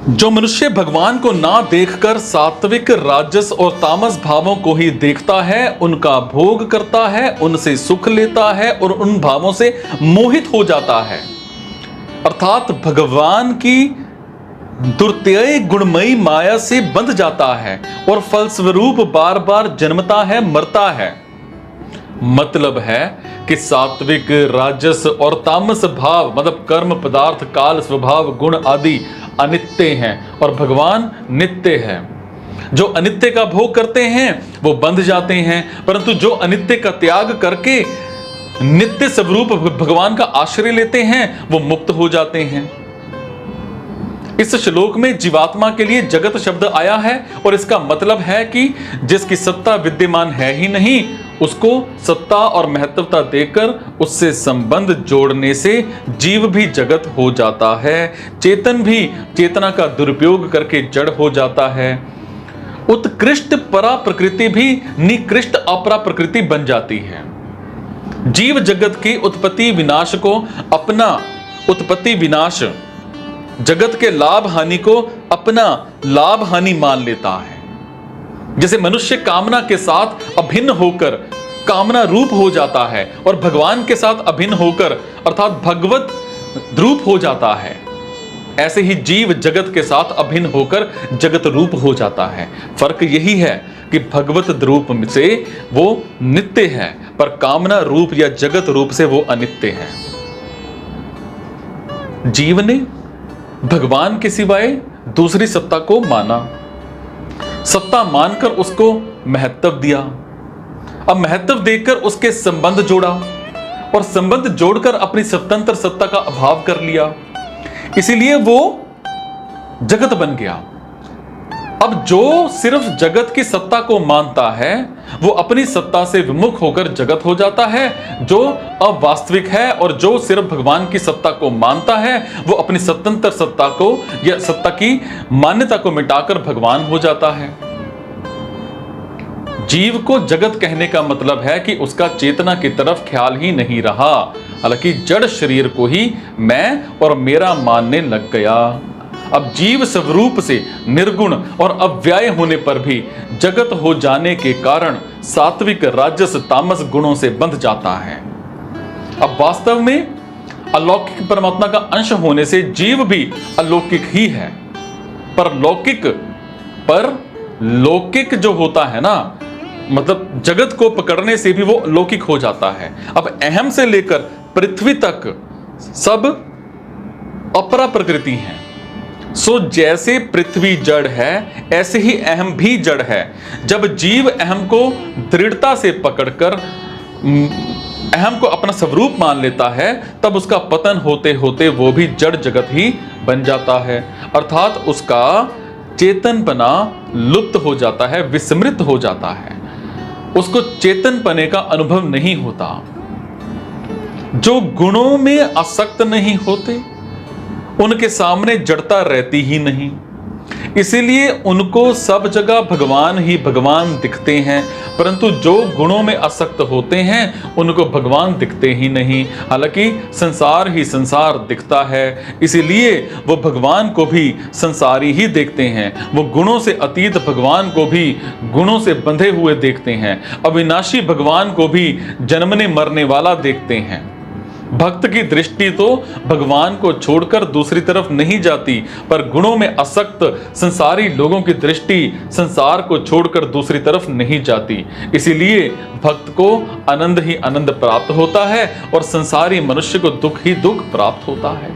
जो मनुष्य भगवान को ना देखकर सात्विक राजस और तामस भावों को ही देखता है, उनका भोग करता है, उनसे सुख लेता है और उन भावों से मोहित हो जाता है, अर्थात भगवान की दुर्त्यय गुणमयी माया से बंध जाता है और फलस्वरूप बार बार जन्मता है, मरता है। मतलब है कि सात्विक राजस और तामस भाव मतलब कर्म, पदार्थ, काल, स्वभाव, गुण आदि अनित्य हैं और भगवान नित्य है। जो अनित्य का भोग करते हैं वो बंध जाते हैं, परंतु जो अनित्य का त्याग करके नित्य स्वरूप भगवान का आश्रय लेते हैं वो मुक्त हो जाते हैं। इस श्लोक में जीवात्मा के लिए जगत शब्द आया है और इसका मतलब है कि जिसकी सत्ता विद्यमान है ही नहीं, उसको सत्ता और महत्वता देकर उससे संबंध जोड़ने से जीव भी जगत हो जाता है, चेतन भी चेतना का दुरुपयोग करके जड़ हो जाता है, उत्कृष्ट परा प्रकृति भी निकृष्ट अपरा प्रकृति बन जाती है। जीव जगत की उत्पत्ति विनाश को अपना उत्पत्ति विनाश, जगत के लाभ हानि को अपना लाभ हानि मान लेता है। जैसे मनुष्य कामना के साथ अभिन्न होकर कामना रूप हो जाता है और भगवान के साथ अभिन्न होकर अर्थात भगवत रूप हो जाता है, ऐसे ही जीव जगत के साथ अभिन्न होकर जगत रूप हो जाता है। फर्क यही है कि भगवत रूप से वो नित्य है, पर कामना रूप या जगत रूप से वो अनित्य है। जीव ने भगवान के सिवाय दूसरी सत्ता को माना, सत्ता मानकर उसको महत्व दिया, अब महत्व देकर उसके संबंध जोड़ा और संबंध जोड़कर अपनी स्वतंत्र सत्ता का अभाव कर लिया, इसीलिए वो जगत बन गया। अब जो सिर्फ जगत की सत्ता को मानता है वो अपनी सत्ता से विमुख होकर जगत हो जाता है, जो अवास्तविक है, और जो सिर्फ भगवान की सत्ता को मानता है वो अपनी स्वतंत्र सत्ता को या सत्ता की मान्यता को मिटाकर भगवान हो जाता है। जीव को जगत कहने का मतलब है कि उसका चेतना की तरफ ख्याल ही नहीं रहा, हालांकि जड़ शरीर को ही मैं और मेरा मानने लग गया। अब जीव स्वरूप से निर्गुण और अव्यय होने पर भी जगत हो जाने के कारण सात्विक राजस तामस गुणों से बंध जाता है। अब वास्तव में अलौकिक परमात्मा का अंश होने से जीव भी अलौकिक ही है, पर लौकिक जो होता है ना, मतलब जगत को पकड़ने से भी वो लौकिक हो जाता है। अब अहम से लेकर पृथ्वी तक सब अपरा प्रकृति है। सो जैसे पृथ्वी जड़ है ऐसे ही अहम भी जड़ है। जब जीव अहम को दृढ़ता से पकड़कर अहम को अपना स्वरूप मान लेता है, तब उसका पतन होते होते वो भी जड़ जगत ही बन जाता है, अर्थात उसका चेतनपना लुप्त हो जाता है, विस्मृत हो जाता है, उसको चेतनपने का अनुभव नहीं होता। जो गुणों में आसक्त नहीं होते उनके सामने जड़ता रहती ही नहीं, इसीलिए उनको सब जगह भगवान ही भगवान दिखते हैं, परंतु जो गुणों में आसक्त होते हैं उनको भगवान दिखते ही नहीं। हालांकि संसार ही संसार दिखता है, इसीलिए वो भगवान को भी संसारी ही देखते हैं, वो गुणों से अतीत भगवान को भी गुणों से बंधे हुए देखते हैं, अविनाशी भगवान को भी जन्मने मरने वाला देखते हैं। भक्त की दृष्टि तो भगवान को छोड़कर दूसरी तरफ नहीं जाती, पर गुणों में आसक्त संसारी लोगों की दृष्टि संसार को छोड़कर दूसरी तरफ नहीं जाती। इसीलिए भक्त को आनंद ही आनंद प्राप्त होता है और संसारी मनुष्य को दुख ही दुख प्राप्त होता है।